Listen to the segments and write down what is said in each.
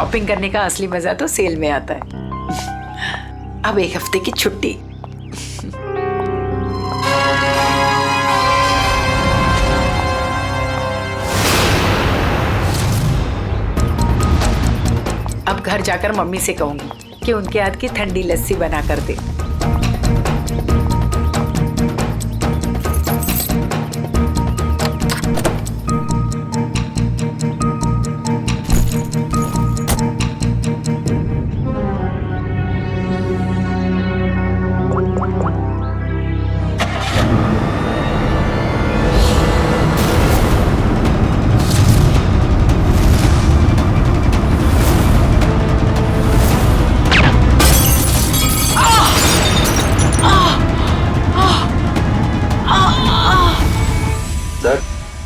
Shopping करने का असली मजा तो सेल में आता है। अब एक हफ्ते की छुट्टी। अब घर जाकर मम्मी से कहूंगी कि उनके हाथ की ठंडी लस्सी बना कर दे।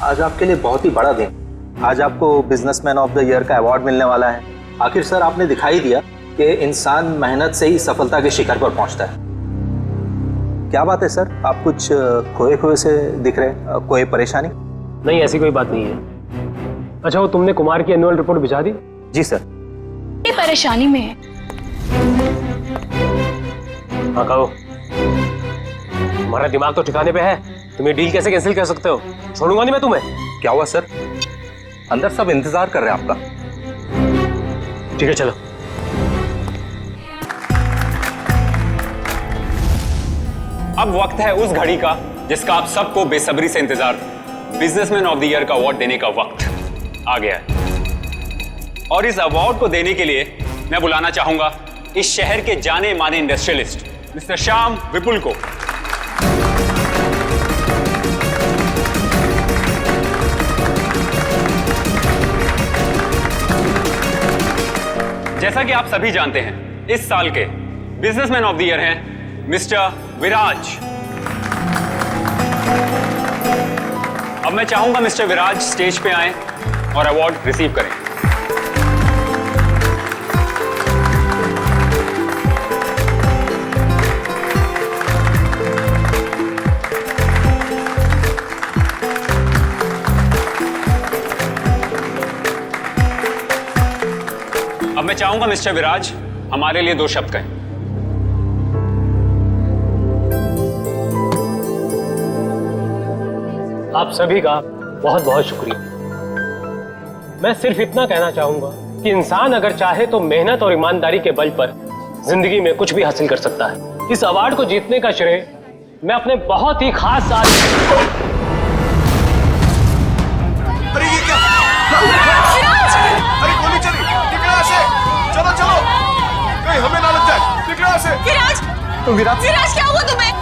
आज आपके लिए बहुत ही बड़ा दिन। आज आपको बिजनेसमैन ऑफ द ईयर का अवार्ड मिलने वाला है। आखिर सर आपने दिखाई दिया कि इंसान मेहनत से ही सफलता के शिखर पर पहुंचता है। क्या बात है सर, आप कुछ खोए खोए से दिख रहे हैं? कोई परेशानी? नहीं, ऐसी कोई बात नहीं है। अच्छा, वो तुमने कुमार की एनुअल रिपोर्ट भिजा दी? जी सर। ये परेशानी में है। हाँ कहो, तुम्हारा दिमाग तो ठिकाने पे है। तुम ये डील कैसे कैंसिल कर सकते हो? छोड़ूंगा नहीं मैं तुम्हें। क्या हुआ सर? अंदर सब इंतजार कर रहे हैं आपका। ठीक है चलो। अब वक्त है उस घड़ी का जिसका आप सबको बेसब्री से इंतजार था। बिजनेसमैन ऑफ द ईयर का अवार्ड देने का वक्त आ गया है। और इस अवार्ड को देने के लिए मैं बुलाना चाहूंगा इस शहर के जाने माने इंडस्ट्रियलिस्ट मिस्टर श्याम विपुल को। जैसा कि आप सभी जानते हैं, इस साल के बिजनेसमैन ऑफ द ईयर हैं मिस्टर विराज। अब मैं चाहूंगा मिस्टर विराज स्टेज पे आएं और अवार्ड रिसीव करें। अब मैं चाहूंगा मिस्टर विराज हमारे लिए 2 शब्द कहें। आप सभी का बहुत बहुत शुक्रिया। मैं सिर्फ इतना कहना चाहूंगा कि इंसान अगर चाहे तो मेहनत और ईमानदारी के बल पर जिंदगी में कुछ भी हासिल कर सकता है। इस अवार्ड को जीतने का श्रेय मैं अपने बहुत ही खास साथी हमें ना लग जाए। विराज, विराज क्या हुआ तुम्हें?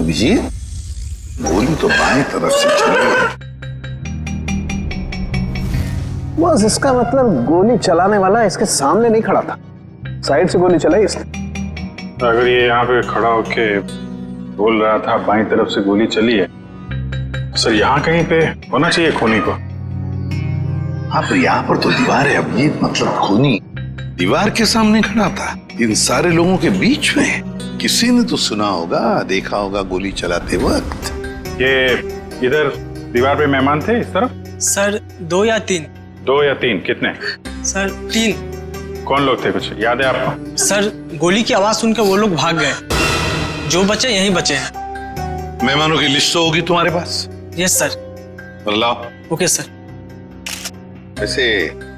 अभिजीत, गोली तो बाएं तरफ से चली। बस इसका मतलब गोली चलाने वाला इसके सामने नहीं खड़ा था, साइड से गोली चलाई इसने। अगर ये यहाँ पे खड़ा होके बोल रहा था बाएं तरफ से गोली चली है, सर यहाँ कहीं पे होना चाहिए खूनी को। हाँ, पर यहाँ पर तो दीवार है अभिजीत, मतलब खूनी दीवार के सामने खड़ा था, इन सारे लोगों के बीच में। किसी ने तो सुना होगा, देखा होगा गोली चलाते वक्त। ये इधर दीवार पे मेहमान थे इस तरफ? सर 2 या 3। 2 या 3? कितने? सर 3। कौन लोग थे, कुछ याद है आपको? सर गोली की आवाज सुनकर वो लोग भाग गए, जो बचे यहीं बचे हैं। मेहमानों की लिस्ट तो होगी तुम्हारे पास? Yes sir. लाओ। Okay sir. वैसे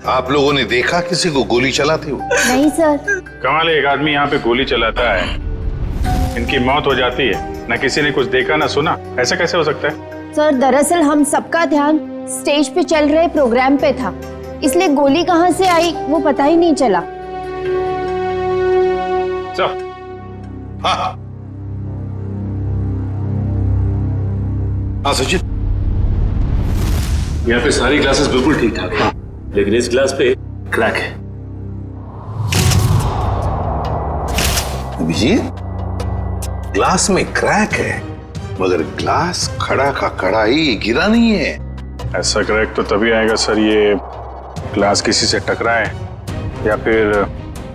आप लोगों ने देखा किसी को गोली चलाते हुए? नहीं सर। कमाल है, एक आदमी यहाँ पे गोली चलाता है, इनकी मौत हो जाती है, ना किसी ने कुछ देखा ना सुना। ऐसा कैसे हो सकता है? सर दरअसल हम सबका ध्यान स्टेज पे चल रहे प्रोग्राम पे था, इसलिए गोली कहाँ से आई वो पता ही नहीं चला। हाँ सचिन, यहाँ पे सारी ग्लासेस बिल्कुल ठीक ठाक है, लेकिन इस ग्लास पे क्रैक है। अभिजीत, ग्लास में क्रैक है, मगर ग्लास खड़ा का खड़ा ही गिरा नहीं है। ऐसा क्रैक तो तभी आएगा सर, ये ग्लास किसी से टकराए या फिर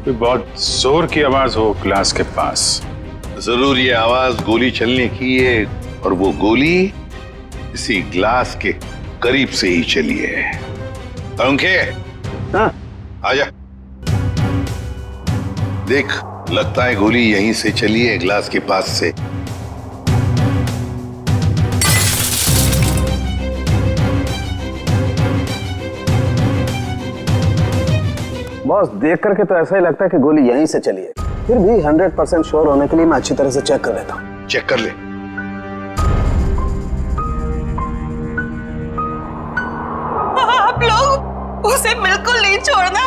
कोई बहुत जोर की आवाज हो ग्लास के पास। जरूर ये आवाज गोली चलने की है, और वो गोली इसी ग्लास के करीब से ही चलिए। अंके, हाँ आजा। देख, लगता है गोली यहीं से चली है, ग्लास के पास से। बॉस, देख करके तो ऐसा ही लगता है कि गोली यहीं से चली है। फिर भी 100% श्योर होने के लिए मैं अच्छी तरह से चेक कर लेता हूँ। चेक कर ले। आप लोग उसे बिल्कुल नहीं छोड़ना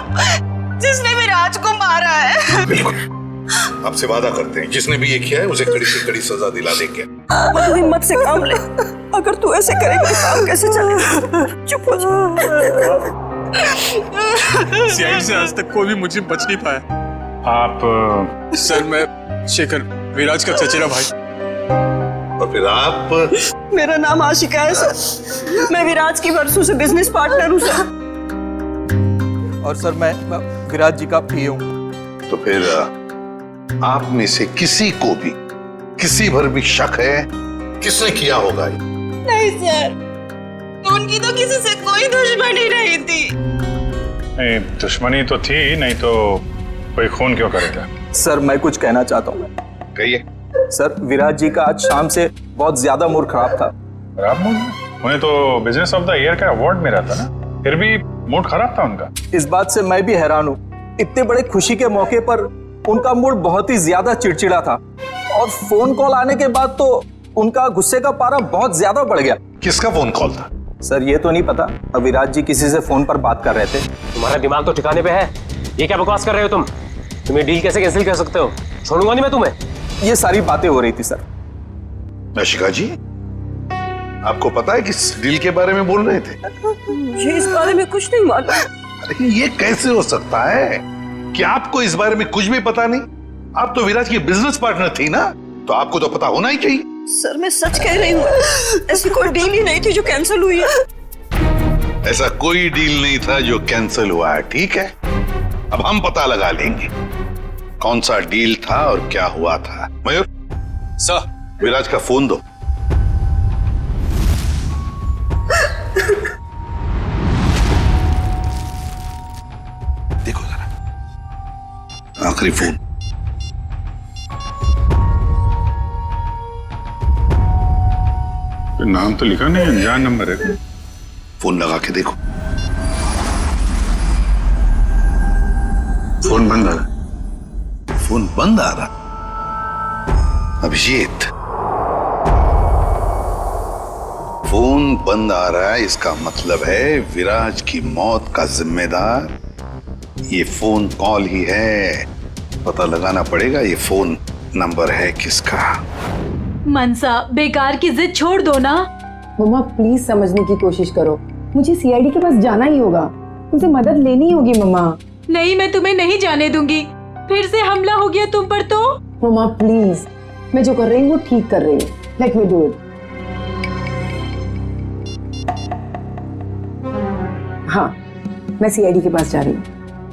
जिसने विराज को मारा है। बिल्कुल, आपसे वादा करते हैं जिसने भी ये किया है उसे कड़ी से कड़ी सजा दिला देंगे। तू हिम्मत से काम ले। अगर तू ऐसे करेगा तो काम कैसे चलेगा? चुप हो जा। सीआईडी से आज तक कोई भी मुझे बच नहीं पाया। आप सर, मैं शेखर, विराज का चचेरा भाई। और फिर आप? मेरा नाम आशिका है सर। मैं विराज की वर्षों से बिजनेस पार्टनर हूँ सर। और सर मैं विराज जी का पीए हूँ। तो फिर आप में से किसी को भी किसी भर भी शक है किसने किया होगा ये? नहीं सर, उनकी तो किसी से कोई दुश्मनी नहीं थी। नहीं, दुश्मनी तो थी, नहीं तो कोई खून क्यों करेगा? सर मैं कुछ कहना चाहता हूँ। कहिए। सर विराज जी का आज शाम से बहुत ज्यादा मूड खराब था। खराब मूड? उन्हें तो बिजनेस ऑफ द ईयर का अवार्ड मिला था ना, फिर भी मूड खराब था उनका। इस बात से मैं भी हैरान हूँ। इतने बड़े खुशी के मौके पर उनका मूड बहुत ही ज्यादा चिड़चिड़ा था, और फोन कॉल आने के बाद तो उनका गुस्से का पारा बहुत ज्यादा बढ़ गया। किसका फोन कॉल था? सर ये तो नहीं पता, विराज जी किसी से फोन पर बात कर रहे थे। तुम्हारा दिमाग तो ठिकाने पे है? ये क्या बकवास कर रहे हो तुम? तुम ये डील कैसे कैंसिल कर सकते हो? छोड़ूंगा नहीं मैं तुम्हें। ये सारी बातें हो रही थी सर। आशिका जी, आपको पता है किस डील के बारे में बोल रहे थे? मुझे इस बारे में कुछ नहीं मालूम। अरे ये कैसे हो सकता है कि आपको इस बारे में कुछ भी पता नहीं? आप तो विराज की बिजनेस पार्टनर थी ना, तो आपको तो पता होना ही चाहिए। सर मैं सच कह रही हूँ, ऐसी कोई डील ही नहीं थी जो कैंसिल हुई है। ऐसा कोई डील नहीं था जो कैंसिल हुआ है, ठीक है? अब हम पता लगा लेंगे कौन सा डील था और क्या हुआ था। मयूर सर, विराज का फोन दो। देखो जरा, आखिरी फोन। नाम तो लिखा नहीं, अनजान नंबर है। फोन लगा के देखो। फोन बंद आ रहा। फोन बंद आ रहा। अभिजीत, फोन बंद आ रहा है, इसका मतलब है विराज की मौत का जिम्मेदार ये फोन कॉल ही है। पता लगाना पड़ेगा ये फोन नंबर है किसका। मनसा, बेकार की जिद छोड़ दो ना। मम्मा प्लीज समझने की कोशिश करो, मुझे सीआईडी के पास जाना ही होगा, मुझे मदद लेनी होगी मम्मा। नहीं, मैं तुम्हें नहीं जाने दूंगी। फिर से हमला हो गया तुम पर तो। मम्मा प्लीज, मैं जो कर रही हूँ वो ठीक कर रही हूँ, लेट मी डू इट। हाँ, मैं सीआईडी के पास जा रही हूँ,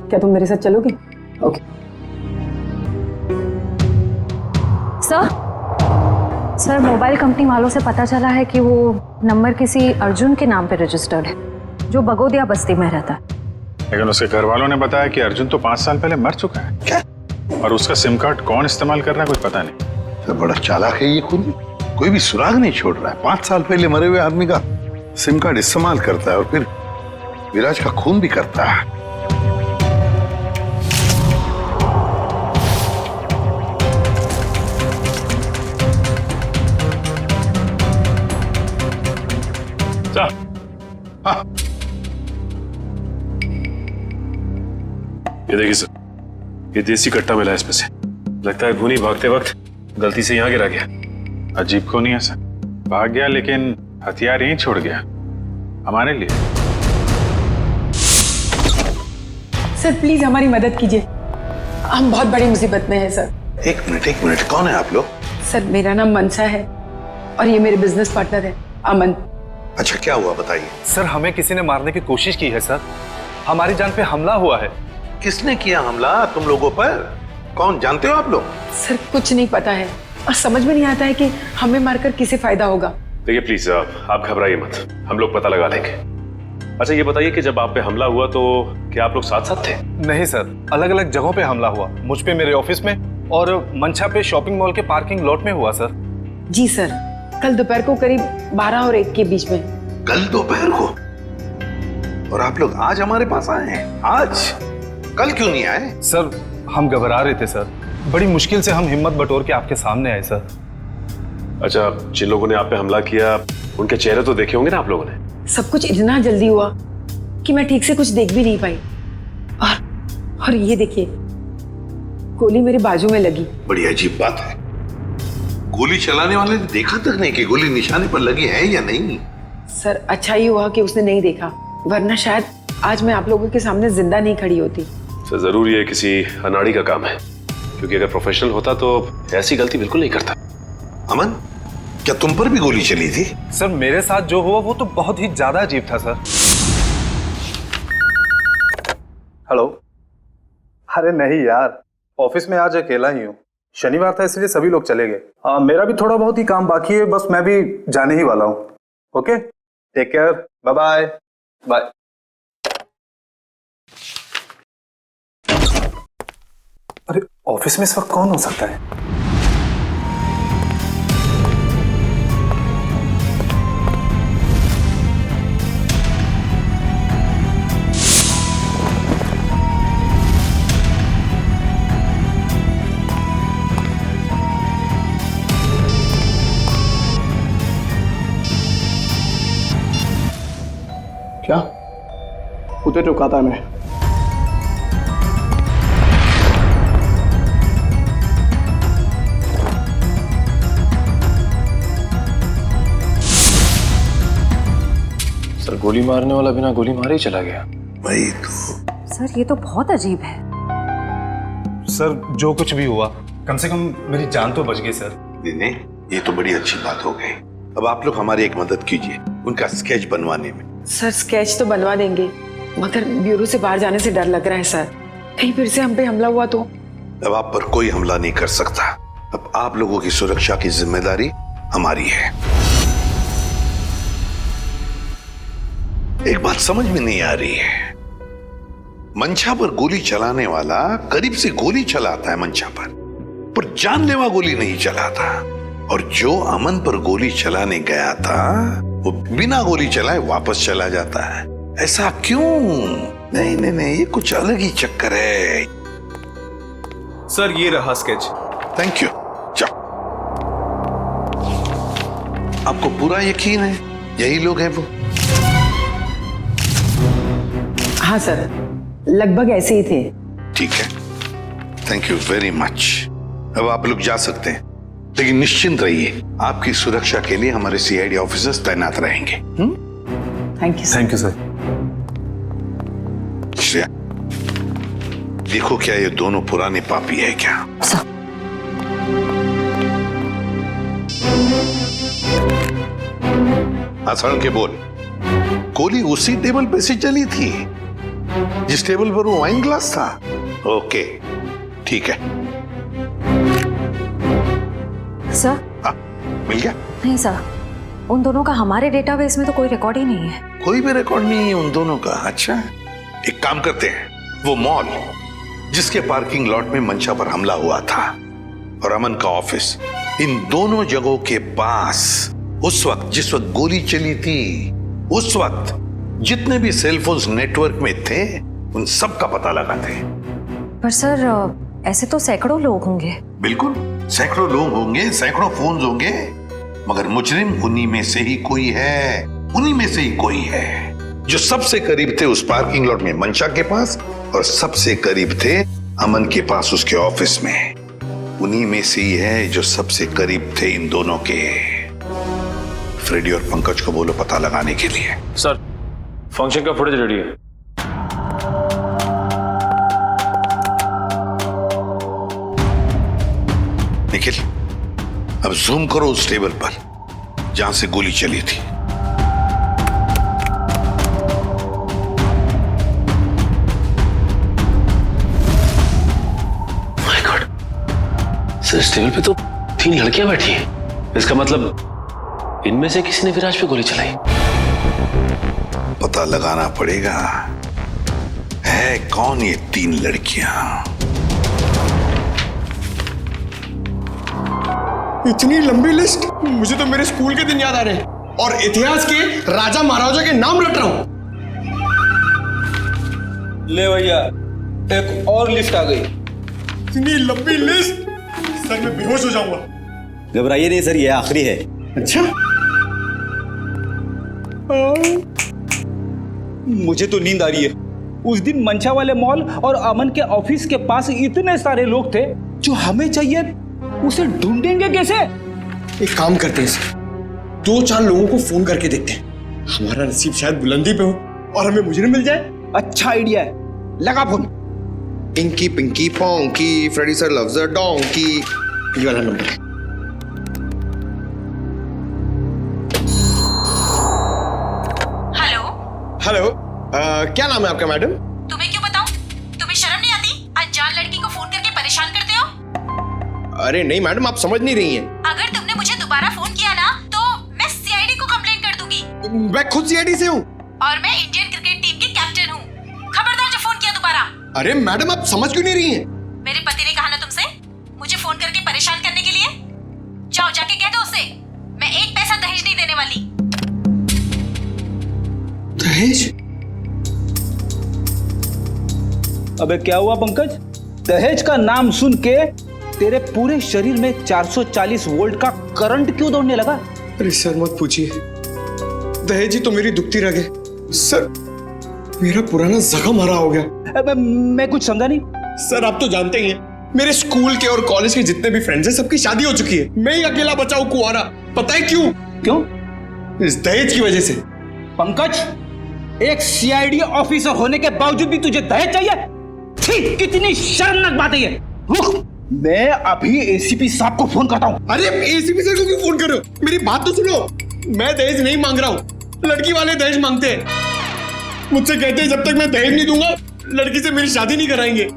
क्या तुम मेरे साथ चलोगे? ओके। सर, मोबाइल कंपनी वालों से पता चला है कि वो नंबर किसी अर्जुन के नाम पे रजिस्टर्ड है, जो बगोदिया बस्ती में रहता है। लेकिन उसके घर वालों ने बताया कि अर्जुन तो 5 साल पहले मर चुका है। क्या? और उसका सिम कार्ड कौन इस्तेमाल कर रहा है कुछ पता नहीं। तो बड़ा चालाक है ये खूनी, कोई भी सुराग नहीं छोड़ रहा है। 5 साल पहले मरे हुए आदमी का सिम कार्ड इस्तेमाल करता है और फिर विराज का खून भी करता है। हाँ। ये देखिए सर, ये देसी कट्टा मिला है इसमें से। लगता है खूनी भागते वक्त गलती से यहाँ गिरा गया। अजीब को नहीं है सर, भाग गया लेकिन हथियार यहीं छोड़ गया हमारे लिए। सर प्लीज हमारी मदद कीजिए, हम बहुत बड़ी मुसीबत में हैं सर। एक मिनट, कौन है आप लोग? सर मेरा नाम मनसा है और ये मेरे बिजनेस पार्टनर है अमन। अच्छा, क्या हुआ बताइए। सर हमें किसी ने मारने की कोशिश की है सर, हमारी जान पे हमला हुआ है। किसने किया हमला तुम लोगों पर? कौन, जानते हो आप लोग? सर कुछ नहीं पता है और समझ में नहीं आता है कि हमें मारकर किसे फायदा होगा। देखिए प्लीज आप घबराइए मत, हम लोग पता लगा लेंगे। अच्छा ये बताइए कि जब आप पे हमला हुआ तो क्या आप लोग साथ साथ थे? नहीं सर, अलग अलग जगहों पे हमला हुआ। मुझ पे मेरे ऑफिस में और मंशा पे शॉपिंग मॉल के पार्किंग लॉट में हुआ सर। जी सर, कल दोपहर को करीब 12 और 1 के बीच में। कल दोपहर को? और आप लोग आज हमारे पास आए हैं? आज? कल क्यों नहीं आए? सर हम घबरा रहे थे सर, बड़ी मुश्किल से हम हिम्मत बटोर के आपके सामने आए सर। अच्छा, जिन लोगों ने आप पे हमला किया उनके चेहरे तो देखे होंगे ना आप लोगों ने? सब कुछ इतना जल्दी हुआ कि मैं ठीक से कुछ देख भी नहीं पाई। और ये देखिए, गोली मेरे बाजू में लगी। बड़ी अजीब बात है, गोली चलाने वाले ने देखा तक नहीं कि गोली निशाने पर लगी है या नहीं। सर अच्छा ही हुआ कि उसने नहीं देखा, वरना शायद आज मैं आप लोगों के सामने जिंदा नहीं खड़ी होती। सर जरूर ये किसी अनाड़ी का काम है, क्योंकि अगर प्रोफेशनल होता तो ऐसी गलती बिल्कुल नहीं करता। अमन, क्या तुम पर भी गोली चली थी? सर मेरे साथ जो हुआ वो तो बहुत ही ज्यादा अजीब था सर। हेलो। अरे नहीं यार, ऑफिस में आज अकेला ही हूँ, शनिवार था इसलिए सभी लोग चले गए। मेरा भी थोड़ा बहुत ही काम बाकी है, बस मैं भी जाने ही वाला हूँ। Okay, take care, bye bye. Bye. अरे ऑफिस में इस वक्त कौन हो सकता है? क्या? उधर रुका था मैं। सर गोली मारने वाला बिना गोली मारे ही चला गया। वही तो। सर ये तो बहुत अजीब है। सर जो कुछ भी हुआ, कम से कम मेरी जान तो बच गई सर। नहीं, ये तो बड़ी अच्छी बात हो गई। अब आप लोग हमारी एक मदद कीजिए उनका स्केच बनवाने में। सर स्केच तो बनवा देंगे, मगर ब्यूरो से बाहर जाने से डर लग रहा है सर, कहीं फिर से हम पे हमला हुआ तो। अब आप पर कोई हमला नहीं कर सकता। अब आप लोगों की सुरक्षा की जिम्मेदारी हमारी है। एक बात समझ में नहीं आ रही है, मंशा पर गोली चलाने वाला करीब से गोली चलाता है मंशा पर जानलेवा गोली नहीं चलाता, और जो अमन पर गोली चलाने गया था वो बिना गोली चलाए वापस चला जाता है। ऐसा क्यों? नहीं नहीं नहीं, ये कुछ अलग ही चक्कर है। सर ये रहा स्केच। Thank you. जाओ। आपको पूरा यकीन है यही लोग हैं वो? हाँ सर, लगभग ऐसे ही थे। ठीक है, थैंक यू वेरी मच। अब आप लोग जा सकते हैं, लेकिन निश्चिंत रहिए, आपकी सुरक्षा के लिए हमारे सीआईडी ऑफिसर्स तैनात रहेंगे। Thank you. Thank you sir. Shreya, देखो क्या ये दोनों पुराने पापी है क्या? आसान के बोल। गोली उसी टेबल पे से चली थी जिस टेबल पर वो वाइन ग्लास था? ओके ठीक है। सर मिल गया? नहीं सर, उन दोनों का हमारे डेटाबेस में तो कोई रिकॉर्ड ही नहीं है। कोई भी रिकॉर्ड नहीं है उन दोनों का? अच्छा, एक काम करते हैं, वो मॉल जिसके पार्किंग लॉट में मंशा पर हमला हुआ था और अमन का ऑफिस, इन दोनों जगहों के पास उस वक्त जिस वक्त गोली चली थी, उस वक्त जितने भी सेलफोन्स नेटवर्क में थे उन सब का पता लगाते हैं। पर सर ऐसे तो सैकड़ों लोग होंगे। बिल्कुल, सैकड़ों लोग होंगे, सैकड़ों फोन होंगे, मगर मुजरिम उन्हीं में से ही कोई है, उन्हीं में से ही कोई है जो सबसे करीब थे उस पार्किंग लॉट में मंशा के पास, और सबसे करीब थे अमन के पास उसके ऑफिस में। उन्हीं में से ही है जो सबसे करीब थे इन दोनों के। फ्रेडी और पंकज को बोलो पता लगाने के लिए। सर फंक्शन का फुटेज रेडी है। निखिल, अब जूम करो उस टेबल पर जहां से गोली चली थी। माय गॉड सर, इस टेबल पे तो 3 लड़कियां बैठी हैं। इसका मतलब इनमें से किसी ने विराज पे गोली चलाई। पता लगाना पड़ेगा है कौन ये 3 लड़कियां। इतनी लंबी लिस्ट, मुझे तो मेरे स्कूल के दिन याद आ रहे हैं और इतिहास के राजा महाराजा के नाम रट रहा हूं। ले भैया, एक और लिस्ट आ गई। इतनी लंबी लिस्ट, सर मैं बेहोश हो जाऊंगा। घबराइए नहीं सर, ये आखिरी है। अच्छा, मुझे तो नींद आ रही है। उस दिन मंशा वाले मॉल और अमन के ऑफिस के पास इतने सारे लोग थे, जो हमें चाहिए उसे ढूंढेंगे कैसे? एक काम करते हैं सर, 2-4 लोगों को फोन करके देखते हैं। हमारा नसीब शायद बुलंदी पे हो और हमें मुजरिम मिल जाए। अच्छा आइडिया है, लगा phone. Inky pinky ponky, Freddy sir loves a donkey, ये वाला नंबर है। हेलो हेलो, क्या नाम है आपका मैडम? तुम्हें क्यों बताऊं? तुम्हें शर्म नहीं आती? अनजान लड़की को फोन करके परेशान करते हो। अरे नहीं मैडम, आप समझ नहीं रही हैं। अगर तुमने मुझे दोबारा फोन किया ना तो मैं सीआईडी को कंप्लेंट कर दूंगी। मैं खुद सीआईडी से हूँ। और मैं इंडियन क्रिकेट टीम की कैप्टन हूँ। खबरदार जो फोन किया दोबारा। अरे मैडम, आप समझ क्यों नहीं रही हैं? मेरे पति ने कहा ना तुमसे मुझे फोन करके परेशान करने के लिए। जाओ जाके कह दो उसे, मैं 1 पैसा दहेज नहीं देने वाली। दहेज? अबे क्या हुआ पंकज? दहेज का नाम सुन के तेरे पूरे शरीर में 440 वोल्ट का करंट क्यों दौड़ने लगा? अरे सर मत पूछिए, दहेज ही तो मेरी दुखती रग है। सर मेरा पुराना जख्म हरा हो गया। अबे मैं कुछ समझा नहीं। सर आप तो जानते ही हैं, मेरे स्कूल के और कॉलेज के जितने भी फ्रेंड्स हैं सबकी शादी हो चुकी है। मैं ही अकेला बचा हूं कुंवारा। पता है क्यों? क्यों? इस दहेज की वजह से। पंकज, एक सीआईडी ऑफिसर होने के बावजूद भी तुझे दहेज चाहिए? छी, कितनी शर्मनाक बात है ये। रुक, मैं अभी एसीपी साहब को फोन करता हूँ। अरे एसीपी सर को क्यों फोन कर रहे हो? मेरी बात तो सुनो। मैं दहेज नहीं मांग रहा हूँ, लड़की वाले दहेज मांगते हैं। मुझसे कहते हैं जब तक मैं दहेज नहीं दूंगा लड़की से मेरी शादी नहीं कराएंगे।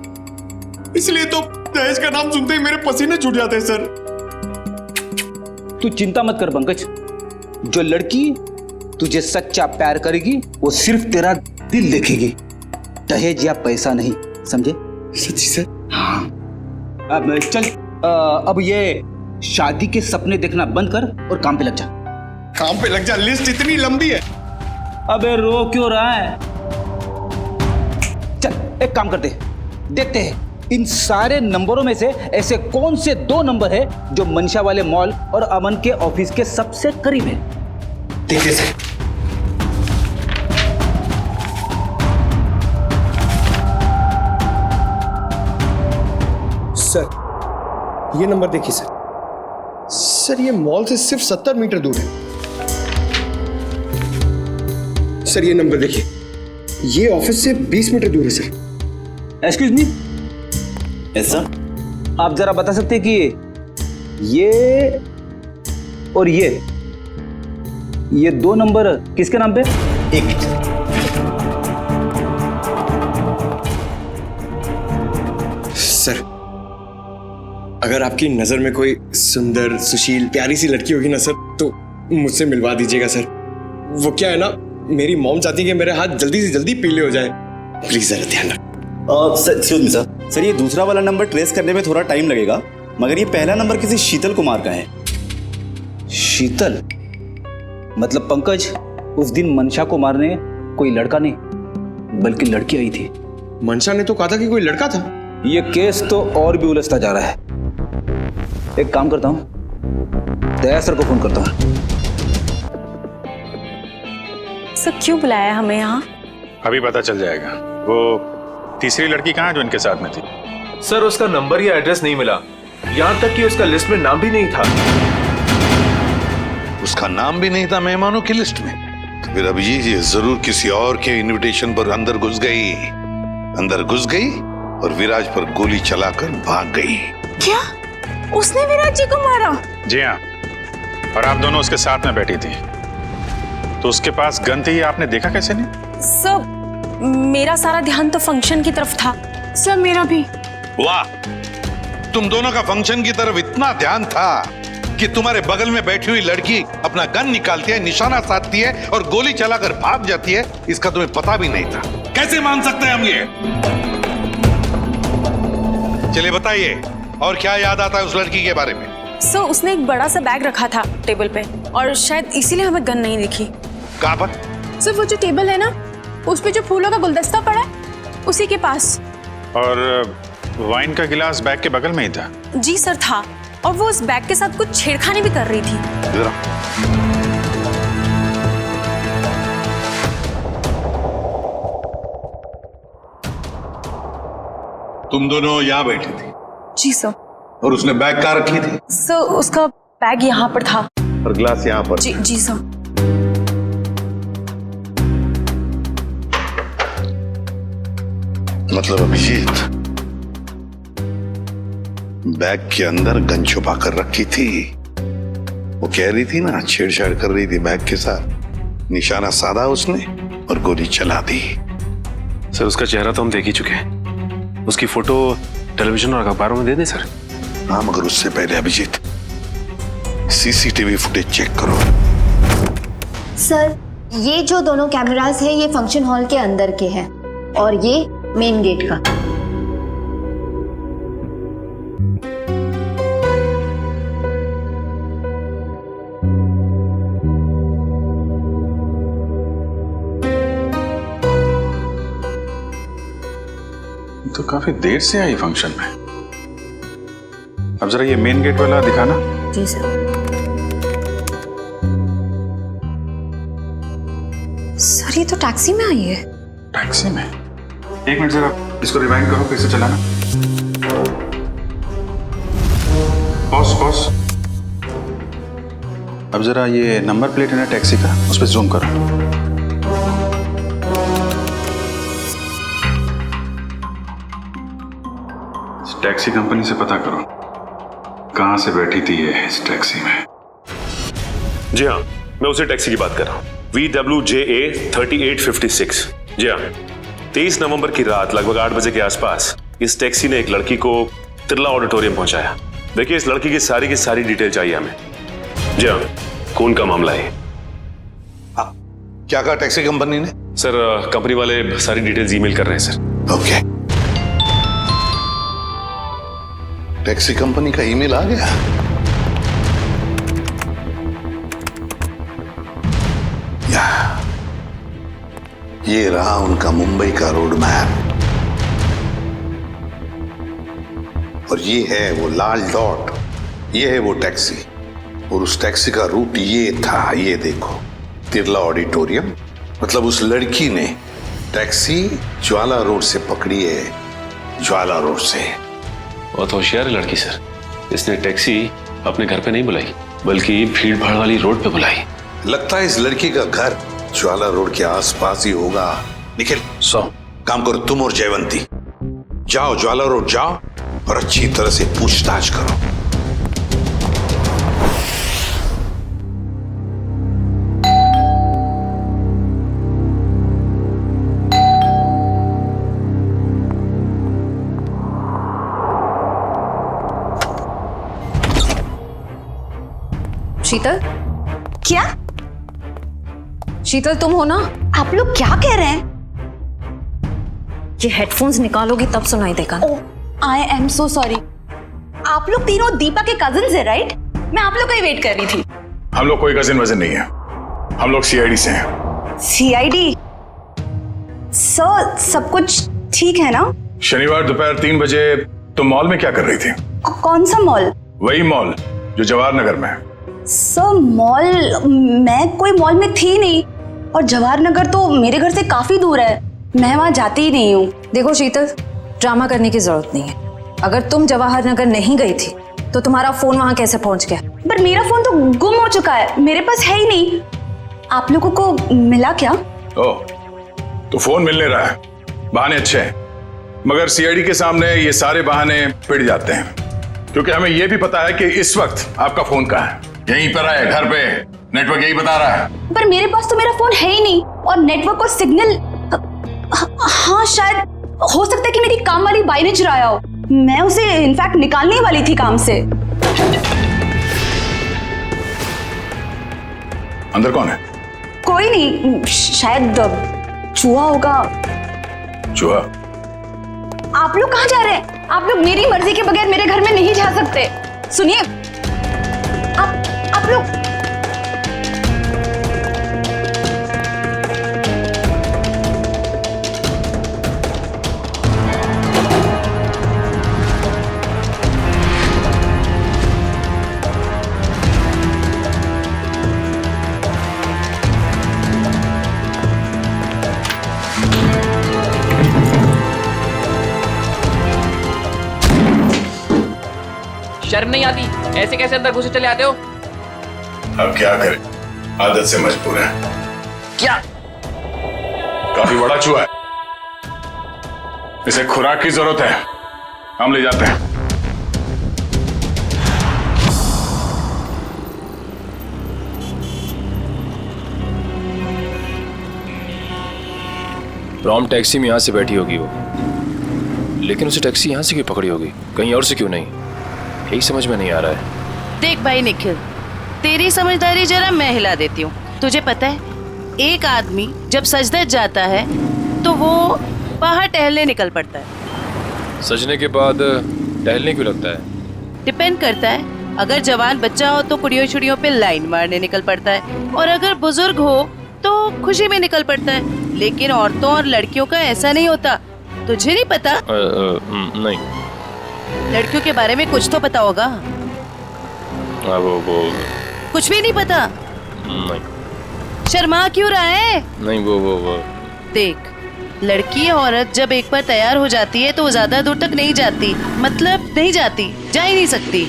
इसलिए तो दहेज का नाम सुनते ही मेरे पसीने छूट जाते हैं सर। तू चिंता मत कर पंकज, जो लड़की तुझे सच्चा प्यार करेगी वो सिर्फ तेरा दिल देखेगी, दहेज या पैसा नहीं, समझे? सच्ची सर? हाँ। अब चल, अब ये शादी के सपने देखना बंद कर और काम पे लग जा। काम पे लग जा? लिस्ट इतनी लंबी है। अबे रो क्यों रहा है? चल एक काम करते, देखते हैं इन सारे नंबरों में से ऐसे कौन से 2 नंबर है जो मंशा वाले मॉल और अमन के ऑफिस के सबसे करीब है। देखिए सर, सर ये नंबर देखिए सर। सर ये मॉल से सिर्फ 70 मीटर दूर है। सर ये नंबर देखिए, ये ऑफिस से 20 मीटर दूर है सर। एक्सक्यूज मी, ऐसा आप जरा बता सकते हैं कि ये और ये 2 नंबर किसके नाम पे? एक मिनट। सर अगर आपकी नजर में कोई सुंदर सुशील प्यारी सी लड़की होगी ना सर, तो मुझसे मिलवा दीजिएगा सर। वो क्या है ना, मेरी मॉम चाहती है कि मेरे हाथ जल्दी से जल्दी पीले हो जाए। प्लीज जरा ध्यान रखो। एक्सक्यूज मी सर, ये दूसरा वाला नंबर ट्रेस करने में थोड़ा टाइम लगेगा, मगर ये पहला नंबर किसी शीतल कुमार का है। शीतल? मतलब पंकज, उस दिन मंशा को मारने कोई लड़का नहीं बल्कि लड़की आई थी। मंशा ने तो कहा था कि कोई लड़का था। ये केस तो और भी उलझता जा रहा है। एक काम करता हूं, दया सर को फोन करता हूं। सर क्यों बुलाया हमें यहाँ? अभी पता चल जाएगा। वो तीसरी लड़की कहाँ है जो इनके साथ में थी? सर उसका नंबर या एड्रेस नहीं मिला, यहाँ तक कि उसका लिस्ट में नाम भी नहीं था। उसका नाम भी नहीं था मेहमानों की लिस्ट में। तो फिर अब ये जरूर किसी और के इनविटेशन पर अंदर घुस गई और विराज पर गोली चलाकर भाग गई। क्या उसने विराज जी को मारा? जी हाँ, और आप दोनों उसके साथ में बैठी थी, तो उसके पास गन थी, आपने देखा कैसे नहीं? सर मेरा सारा ध्यान तो फंक्शन की तरफ था। सर मेरा भी। वाह, तुम दोनों का फंक्शन की तरफ इतना ध्यान था कि तुम्हारे बगल में बैठी हुई लड़की अपना गन निकालती है, निशाना साधती है और गोली चलाकर भाग जाती है, इसका तुम्हें पता भी नहीं था? कैसे मान सकते हैं हम ये? चलिए बताइए, और क्या याद आता है उस लड़की के बारे में? सर, उसने एक बड़ा सा बैग रखा था टेबल पे और शायद इसीलिए हमें गन नहीं दिखी। कहाँ पर? सर, वो जो टेबल है ना, उस पे जो फूलों का गुलदस्ता पड़ा है, उसी के पास। और वाइन का गिलास बैग के बगल में ही था? जी सर, था। और वो उस बैग के साथ कुछ छेड़खानी भी कर रही थी। तुम दोनों यहाँ बैठी थी? जी सर। और उसने बैग कहाँ रखी थी? सर, उसका बैग यहाँ पर था। और गिलास यहाँ पर? जी सर। मतलब अभिजीत बैग के अंदर गन छुपा कर रखी थी। वो कह रही थी ना, छेड़छाड़ कर रही थी बैग के साथ, निशाना साधा उसने और गोली चला दी। सर, उसका चेहरा तो हम देख ही चुके हैं, उसकी फोटो टेलीविजन और अखबारों में दे दें सर? हाँ, मगर उससे पहले अभिजीत सीसीटीवी फुटेज चेक करो। सर, ये जो दोनों कैमरास है ये फंक्शन हॉल के अंदर के हैं और ये मेन गेट का। तो काफी देर से आई फंक्शन में। अब जरा ये मेन गेट वाला दिखाना। जी सर। सर, ये तो टैक्सी में आई है। टैक्सी में? एक मिनट जरा इसको रिवाइंड करो, कैसे चलाना। पॉज। अब जरा ये नंबर प्लेट है ना टैक्सी का, उस पर जूम करो। टैक्सी कंपनी से पता करो कहां से बैठी थी ये इस टैक्सी में। जी हाँ, मैं उसी टैक्सी की बात कर रहा हूँ, VWJA 3856। जी हाँ, 23 नवंबर की रात लगभग 8 बजे के आसपास इस टैक्सी ने एक लड़की को तिरला ऑडिटोरियम पहुंचाया। देखिए, इस लड़की की सारी डिटेल चाहिए हमें। जी हाँ, खून का मामला है। क्या कहा टैक्सी कंपनी ने? सर, कंपनी वाले सारी डिटेल्स ईमेल कर रहे हैं सर। ओके। टैक्सी कंपनी का ईमेल आ गया? ये रहा उनका मुंबई का रोड मैप और ये है वो लाल डॉट, ये है वो टैक्सी और उस टैक्सी का रूट ये था, ये देखो, तिरला ऑडिटोरियम। मतलब उस लड़की ने टैक्सी ज्वाला रोड से पकड़ी है, ज्वाला रोड से। बहुत होशियार है लड़की सर, इसने टैक्सी अपने घर पे नहीं बुलाई बल्कि भीड़ भाड़ वाली रोड पे बुलाई। लगता है इस लड़की का घर ज्वाला रोड के आसपास ही होगा। निखिल, काम करो, तुम और जयवंती जाओ, ज्वाला रोड जाओ और अच्छी तरह से पूछताछ करो। शीतल? क्या? शीतल, तुम हो ना? आप लोग क्या कह रहे हैं? ये हेडफोन्स निकालोगी तब सुनाई देगा। I am so sorry. आप लोग तीनों दीपा के कजिन्स हैं, राइट? मैं आप लोग का ही वेट कर रही थी। हम लोग कोई कजिन वजन नहीं है, हम लोग सीआईडी से हैं। सीआईडी? सर, सब कुछ ठीक है ना? शनिवार दोपहर 3 बजे तुम मॉल में क्या कर रही थी? कौन सा मॉल? वही मॉल जो जवाहर नगर में है। Sir, mall? मैं कोई मॉल में थी नहीं और जवाहर नगर तो मेरे घर से काफी दूर है, मैं वहां जाती ही नहीं हूँ। देखो शीतल, ड्रामा करने की जरूरत नहीं है। अगर तुम जवाहर नगर नहीं गई थी तो तुम्हारा फोन वहां कैसे पहुंच गया? पर मेरा फोन तो गुम हो चुका है, मेरे पास है ही नहीं। आप लोगों को मिला क्या? ओह, तो फोन मिलने रहा है, बहाने अच्छे हैं, मगर सीआईडी के सामने ये सारे बहाने पिट जाते हैं, क्योंकि हमें यह भी पता है कि इस वक्त आपका फोन कहाँ है। यहीं पर है, घर पे, नेटवर्क यही बता रहा है। पर मेरे पास तो मेरा फोन है ही नहीं और नेटवर्क और सिग्नल। हाँ, शायद हो सकता है कि मेरी काम वाली बाई ने चुराया हो। मैं उसे इनफैक्ट निकालने वाली थी काम से। अंदर कौन है? कोई नहीं, शायद चूहा होगा। चूहा? आप लोग कहाँ जा रहे हैं? आप लोग मेरी मर्जी के बगैर मेरे घर में नहीं जा सकते। सुनिए, आप लोग शर्म नहीं आती? ऐसे कैसे अंदर घुसे चले आते हो? अब क्या करें, आदत से मजबूर है। क्या? काफी बड़ा चूहा है, इसे खुराक की जरूरत है, हम ले जाते हैं। रॉम टैक्सी में यहां से बैठी होगी वो, लेकिन उसे टैक्सी यहां से क्यों पकड़ी होगी, कहीं और से क्यों नहीं? यही समझ में नहीं आ रहा है। देख भाई निखिल, तेरी समझदारी जरा मैं हिला देती हूँ। तुझे पता है, एक आदमी जब सज धज जाता है तो वो बाहर टहलने निकल पड़ता है। सजने के बाद टहलने क्यों लगता है? डिपेंड करता है, अगर जवान बच्चा हो तो पुड़ियों छुड़ियों पे लाइन मारने निकल पड़ता है, और अगर बुजुर्ग हो तो खुशी में निकल पड़ता है। लेकिन औरतों और लड़कियों का ऐसा नहीं होता। तुझे नहीं पता? नहीं। लड़कियों के बारे में कुछ तो पता होगा। वो कुछ भी नहीं पता? नहीं। शर्मा क्यों रहा है? नहीं वो देख, लड़की औरत जब एक बार तैयार हो जाती है तो वो ज्यादा दूर तक नहीं जाती। मतलब नहीं जाती, जा ही नहीं सकती।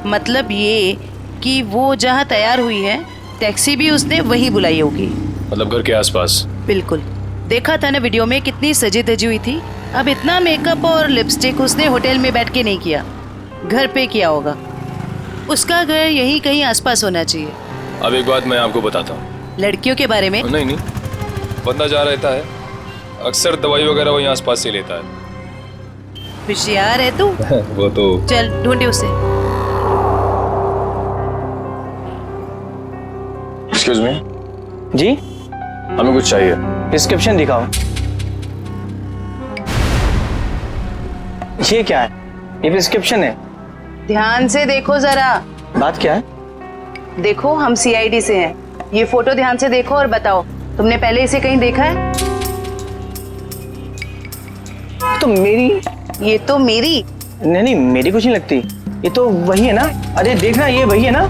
मतलब ये कि वो जहाँ तैयार हुई है, टैक्सी भी उसने वही बुलाई होगी। मतलब घर के आसपास? बिल्कुल। देखा था ना वीडियो में, कितनी सजी धजी हुई थी। अब इतना मेकअप और लिपस्टिक उसने होटल में बैठ के नहीं किया, घर पे किया होगा। उसका घर यहीं कहीं आसपास होना चाहिए। अब एक बात मैं आपको बताता हूँ। लड़कियों के बारे में? नहीं, बंदा जा रहता है, अक्सर दवाई वगैरह वहीं आसपास से लेता है। होशियार है तू। वो तो। चल ढूंढे उसे। Excuse me. जी? हमें कुछ चाहिए। प्रिस्क्रिप्शन दिखाओ। ये क्या है? ये प्रिस्क्रिप्शन है। ध्यान से देखो जरा। बात क्या है? देखो, हम सीआईडी से हैं। ये फोटो ध्यान से देखो और बताओ, तुमने पहले इसे कहीं देखा है? तो मेरी। ये तो मेरी। नहीं, मेरी कुछ नहीं लगती। ये तो वही है ना? अरे देखना, ये वही है ना?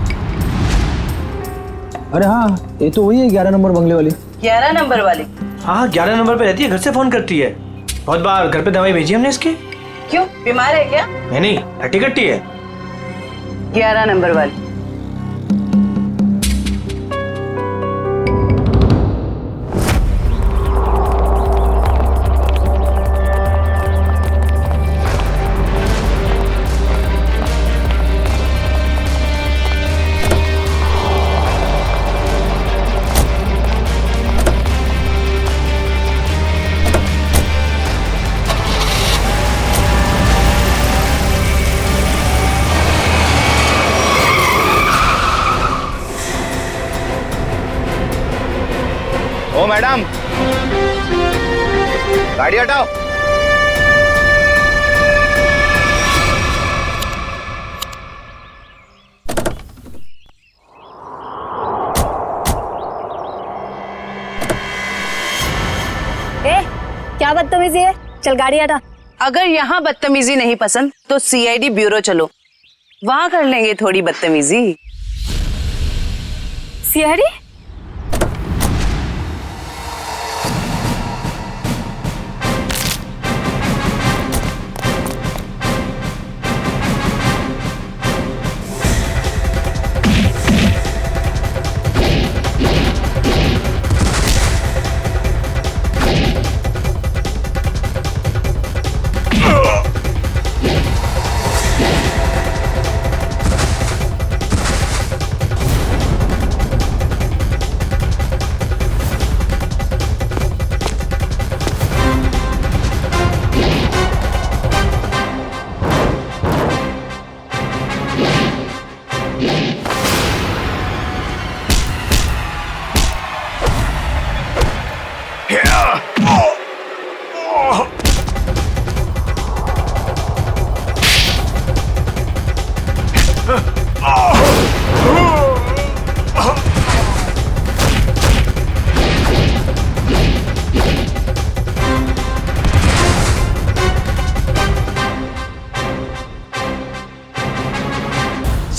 अरे हाँ, ये तो वही है 11 नंबर बंगले वाली। 11 नंबर वाली? हाँ, 11 नंबर पे रहती है, घर से फोन करती है। बहुत बार घर पे दवाई भेजी हमने इसके। क्यों, बीमार है क्या? नहीं, हट्टी कट्टी है। 11 नंबर वाली। ओ मैडम, गाड़ी हटाओ। क्या बदतमीजी है? चल गाड़ी हटा। अगर यहाँ बदतमीजी नहीं पसंद तो सीआईडी ब्यूरो चलो, वहां कर लेंगे थोड़ी बदतमीजी। सीआईडी?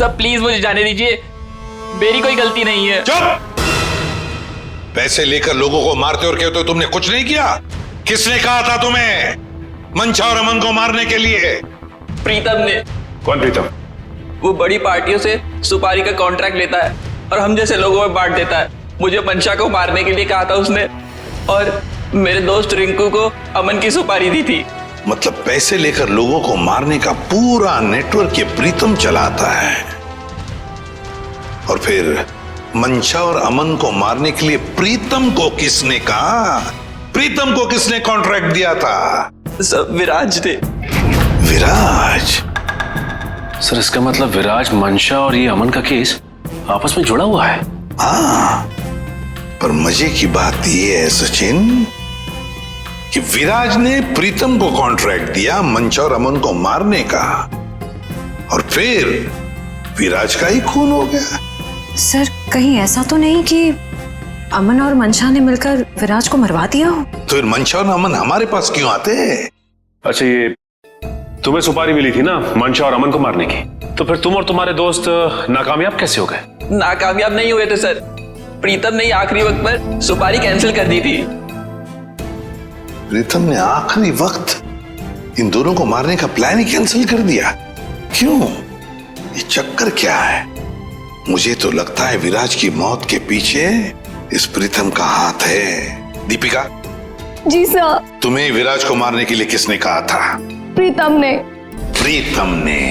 सर प्लीज मुझे जाने दीजिए, मेरी कोई गलती नहीं है। चुप! पैसे लेकर लोगों को मारते और कहते हो तुमने कुछ नहीं किया। किसने कहा था तुम्हें मंशा और अमन को मारने के लिए? प्रीतम ने। कौन प्रीतम? वो बड़ी पार्टियों से सुपारी का कॉन्ट्रैक्ट लेता है और हम जैसे लोगों में बांट देता है। मुझे मंशा को मारने के लिए कहा था उसने, और मेरे दोस्त रिंकू को अमन की सुपारी दी थी। मतलब पैसे लेकर लोगों को मारने का पूरा नेटवर्क ये प्रीतम चलाता है, और फिर मंशा और अमन को मारने के लिए प्रीतम को किसने कहा? प्रीतम को किसने कॉन्ट्रैक्ट दिया था? सब विराज थे। विराज? सर इसका मतलब विराज, मंशा और ये अमन का केस आपस में जुड़ा हुआ है। हाँ, पर मजे की बात यह है सचिन कि विराज ने प्रीतम को कॉन्ट्रैक्ट दिया मंशा और अमन को मारने का, और फिर विराज का ही खून हो गया। सर कहीं ऐसा तो नहीं कि अमन और मंशा ने मिलकर विराज को मरवा दिया हो? तो फिर मंशा और अमन हमारे पास क्यों आते? अच्छा, ये तुम्हें सुपारी मिली थी ना मंशा और अमन को मारने की, तो फिर तुम और तुम्हारे दोस्त नाकामयाब कैसे हो गए? नाकामयाब नहीं हुए थे सर, प्रीतम ने आखिरी वक्त पर सुपारी कैंसिल कर दी थी। प्रीतम ने आखिरी वक्त इन दोनों को मारने का प्लान ही कैंसिल कर दिया? क्यों? ये चक्कर क्या है? मुझे तो लगता है विराज की मौत के पीछे इस प्रीतम का हाथ है। दीपिका। जी सर। तुम्हें विराज को मारने के लिए किसने कहा था? प्रीतम ने। प्रीतम ने?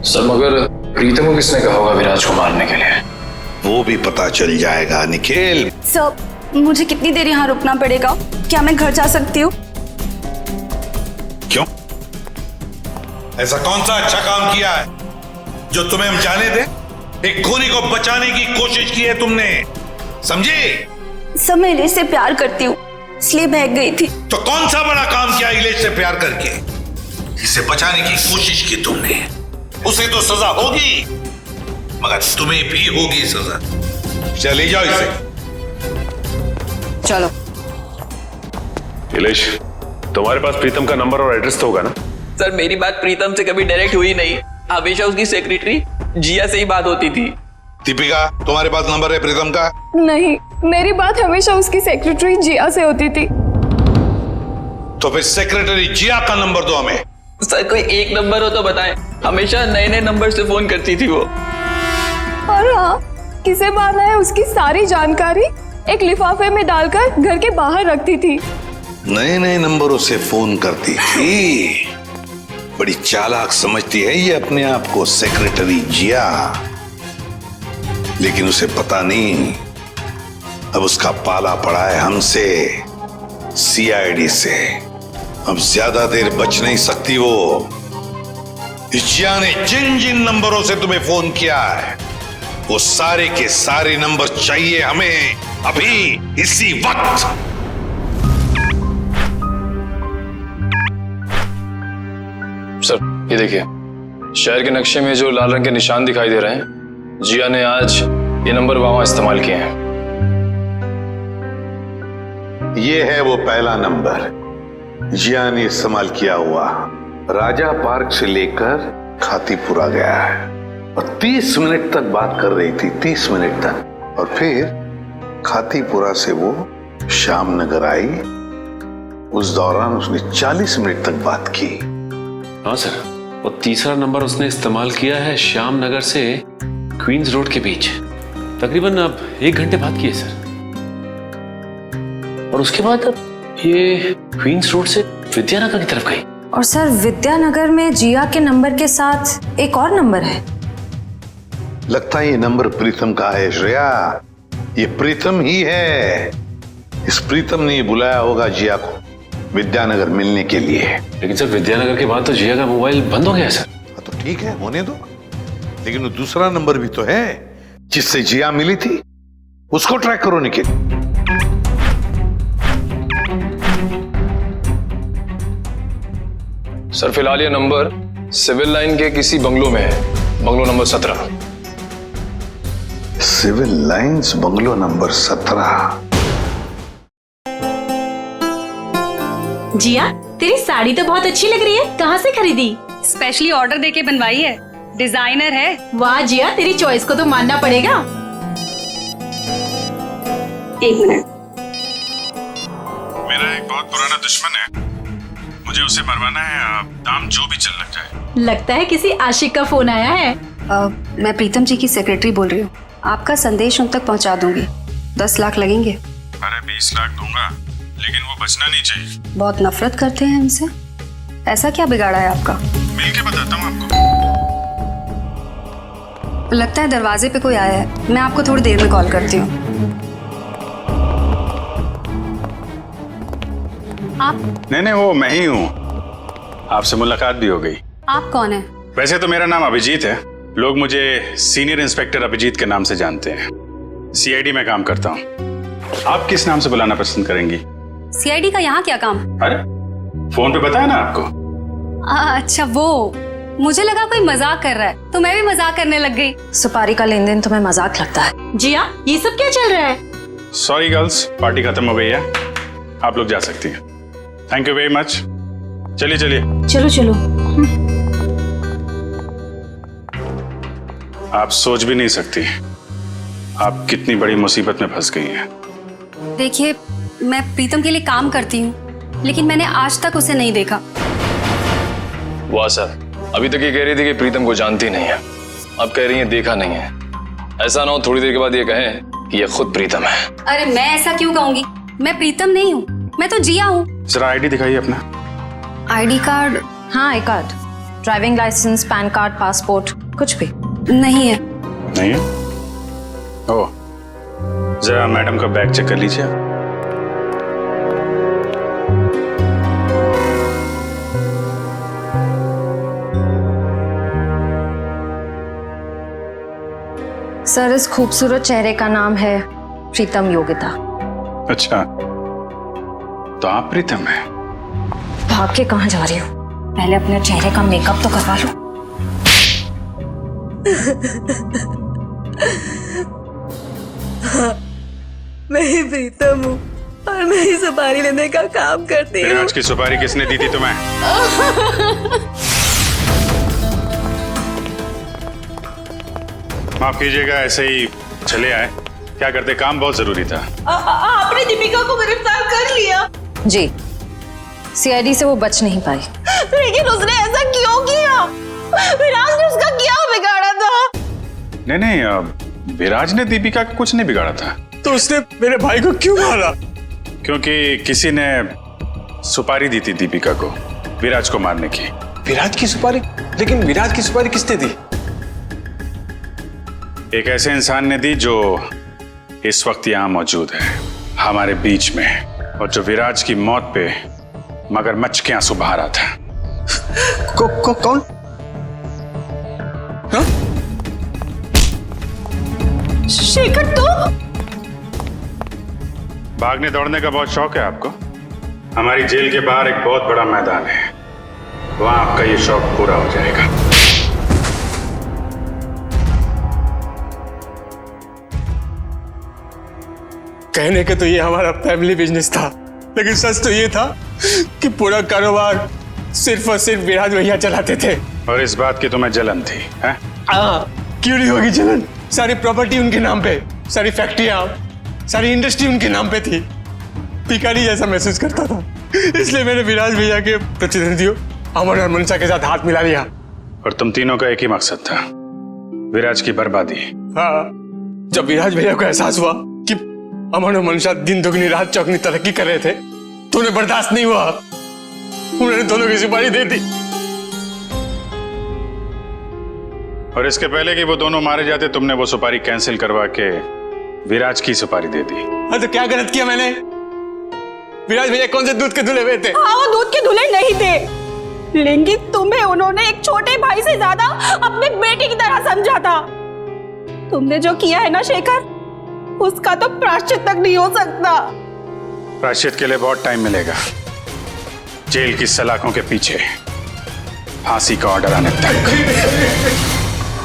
सर मगर प्रीतम को किसने कहा होगा विराज को मारने के लिए? वो भी पता चल जाएगा निखिल। सर मुझे कितनी देर यहाँ रुकना पड़ेगा? क्या मैं घर जा सकती हूँ? क्यों? ऐसा कौन सा अच्छा काम किया है जो तुम्हें हम जाने दें? एक खूनी को बचाने की कोशिश की है तुमने, समझे? सर मैं इलेश से प्यार करती हूँ, इसलिए भाग गई थी। तो कौन सा बड़ा काम किया इलेश से प्यार करके? इसे बचाने की कोशिश की तुमने, उसे तो सजा होगी, मगर तुम्हें भी होगी सजा। चले जाओ इसे। चलो। इलेश, तुम्हारे पास प्रीतम का नंबर और एड्रेस तो होगा ना? सर मेरी बात प्रीतम से कभी डायरेक्ट हुई नहीं, हमेशा उसकी सेक्रेटरी जिया से ही बात होती थी। दीपिका, तुम्हारे पास नंबर है प्रीतम का? नहीं, मेरी बात हमेशा उसकी सेक्रेटरी जिया से होती थी। तो फिर सेक्रेटरी जिया का नंबर दो हमें। सर कोई एक नंबर हो तो बताएं, हमेशा नए नए नंबर से फोन करती थी वो। और हाँ, किसे बात है उसकी सारी जानकारी एक लिफाफे में डालकर घर के बाहर रखती थी। नए नए नंबरों से फोन करती थी। बड़ी चालाक समझती है ये अपने आप को सेक्रेटरी जिया, लेकिन उसे पता नहीं अब उसका पाला पड़ा है हमसे, सीआईडी से। अब ज्यादा देर बच नहीं सकती वो। जिया ने जिन जिन नंबरों से तुम्हें फोन किया है वो सारे के सारे नंबर चाहिए हमें अभी, इसी वक्त। सर ये देखिए, शहर के नक्शे में जो लाल रंग के निशान दिखाई दे रहे हैं, जिया ने आज ये नंबर वहां इस्तेमाल किए हैं। ये है वो पहला नंबर जिया ने इस्तेमाल किया हुआ। राजा पार्क से लेकर खातीपुरा गया है और 30 मिनट तक बात कर रही थी, 30 मिनट तक। और फिर खातीपुरा से वो श्याम नगर आई, उस दौरान उसने 40 मिनट तक बात की। हाँ सर, और तीसरा नंबर उसने इस्तेमाल किया है श्याम नगर से क्वींस रोड के बीच, तकरीबन अब 1 घंटे बाद की है सर। और उसके बाद अब ये क्वींस रोड से विद्यानगर की तरफ गई। और सर विद्यानगर में जिया के नंबर के साथ एक और नंबर है। लगता है ये नंबर प्रीतम का है श्रेया, ये प्रीतम ही है। इस प्रीतम ने बुलाया होगा जिया को विद्यानगर मिलने के लिए। लेकिन सर विद्यानगर के बाद तो जिया का मोबाइल बंद हो गया सर। तो ठीक है, होने दो, लेकिन वो दूसरा नंबर भी तो है जिससे जिया मिली थी, उसको ट्रैक करो निखिल। सर फिलहाल ये नंबर सिविल लाइन के किसी बंगलो में है, bungalow number 17। Civil Lines bungalow number 17। Jiya, तेरी साड़ी तो बहुत अच्छी लग रही है, कहाँ से खरीदी? स्पेशली ऑर्डर देके बनवाई है। डिजाइनर है। वाह जिया, तेरी चॉइस को तो मानना पड़ेगा। एक मिनट। मेरा एक बहुत पुराना दुश्मन है, मुझे उसे मरवाना है। दाम जो भी चल लग जाए। लगता है किसी आशिक का फोन आया है। मैं प्रीतम जी की सेक्रेटरी बोल रही हूँ। आपका संदेश उन तक पहुँचा दूंगी। 10 लाख लगेंगे। अरे 20 लाख दूंगा, लेकिन वो बचना नहीं चाहिए। बहुत नफरत करते हैं उनसे। ऐसा क्या बिगाड़ा है आपका? मिल के बताता हूँ आपको। लगता है दरवाजे पे कोई आया है। मैं आपको थोड़ी देर में कॉल करती हूँ। आप? नहीं, वो मैं ही हूँ। आपसे मुलाकात भी हो गई। आप कौन है? वैसे तो मेरा नाम अभिजीत है, लोग मुझे सीनियर इंस्पेक्टर अभिजीत के नाम से जानते हैं। सीआईडी में काम करता हूँ। आप किस नाम से बुलाना पसंद करेंगी? सीआईडी का यहाँ क्या काम? अरे फोन पे बताया ना आपको। अच्छा वो, मुझे लगा कोई मजाक कर रहा है तो मैं भी मजाक करने लग गई। सुपारी का लेन देन तुम्हें मजाक लगता है? जिया, ये सब क्या चल रहा है? सॉरी गर्ल्स, पार्टी खत्म हो गई है, आप लोग जा सकती हैं। Thank you very much. चलिए चलिए। चलो चलो। आप सोच भी नहीं सकती आप कितनी बड़ी मुसीबत में फंस गई हैं। देखिए, मैं प्रीतम के लिए काम करती हूँ, लेकिन मैंने आज तक उसे नहीं देखा। वाह सर, अभी तक ये कह रही थी कि प्रीतम को जानती नहीं है, अब कह रही है देखा नहीं है। ऐसा ना हो थोड़ी देर के बाद ये कहें कि ये खुद प्रीतम है। अरे मैं ऐसा क्यों कहूंगी? मैं प्रीतम नहीं हूँ, मैं तो जिया हूँ। जरा आईडी दिखाइए अपना। ID card? हाँ, I card, driving licence, PAN card, passport, कुछ भी नहीं है। नहीं है? ओह, जरा मैडम का बैग चेक कर लीजिए। सर, इस खूबसूरत चेहरे का नाम है प्रीतम योगिता। अच्छा, तो आप प्रीतम हैं? भाग के कहाँ जा रही हो? पहले अपने चेहरे का मेकअप तो करवा लो। मैं ही प्रीतम हूँ और मैं ही सुपारी लेने का काम करती हूँ। आज की सुपारी किसने दी थी तुम्हें? माफ कीजिएगा, ऐसे ही चले आए। क्या करते, काम बहुत जरूरी था। आपने दीपिका को गिरफ्तार कर लिया? जी, सीआईडी से वो बच नहीं पाई। लेकिन उसने ऐसा क्यों किया? विराज ने उसका क्या बिगाड़ा था? नहीं, विराज ने दीपिका का कुछ नहीं बिगाड़ा था। तो उसने मेरे भाई को क्यों मारा? क्योंकि किसी ने सुपारी दी थी दीपिका को विराज को मारने की। विराज की सुपारी? लेकिन विराज की सुपारी किसने दी? एक ऐसे इंसान ने दी जो इस वक्त यहां मौजूद है हमारे बीच में, और जो विराज की मौत पे मगरमच्छ के आंसू बहा रहा था। कौन? शेखर, तो भागने दौड़ने का बहुत शौक है आपको? हमारी जेल के बाहर एक बहुत बड़ा मैदान है, वहां आपका ये शौक पूरा हो जाएगा। कहने के तो ये हमारा फैमिली बिजनेस था, लेकिन सच तो ये था कि पूरा कारोबार सिर्फ और सिर्फ विराज भैया चलाते थे। और इस बात की तुम्हें जलन थी, हैं? क्यों नहीं होगी जलन? सारी प्रॉपर्टी उनके नाम पे, सारी फैक्ट्रियां, सारी इंडस्ट्री उनके नाम पे थी। भिखारी जैसा महसूस करता था, इसलिए मैंने विराज भैया के प्रतिनिधियों अमन और मनसा के साथ हाथ मिला लिया। और तुम तीनों का एक ही मकसद था, विराज की बर्बादी। हाँ, जब विराज भैया को एहसास हुआ कि अमन और मनसा दिन दुगनी रात चौगनी तरक्की कर रहे थे, तो उन्हें बर्दाश्त नहीं हुआ, उन्होंने दोनों की सुपारी दे दी। और इसके पहले कि वो दोनों मारे जाते, तुमने वो सुपारी कैंसिल करवा के विराज की सुपारी दे दी। हाँ, तो क्या गलत किया मैंने? विराज भैया कौन से दूध के धुले हुए थे? हाँ, वो दूध के धुले नहीं थे, लेकिन तुम्हें उन्होंने एक छोटे भाई से ज्यादा अपने बेटे की तरह समझा था। तुमने जो किया है ना शेखर, उसका तो प्रायश्चित तक नहीं हो सकता। प्रायश्चित के लिए बहुत टाइम मिलेगा, जेल की सलाखों के पीछे फांसी का ऑर्डर आने तक।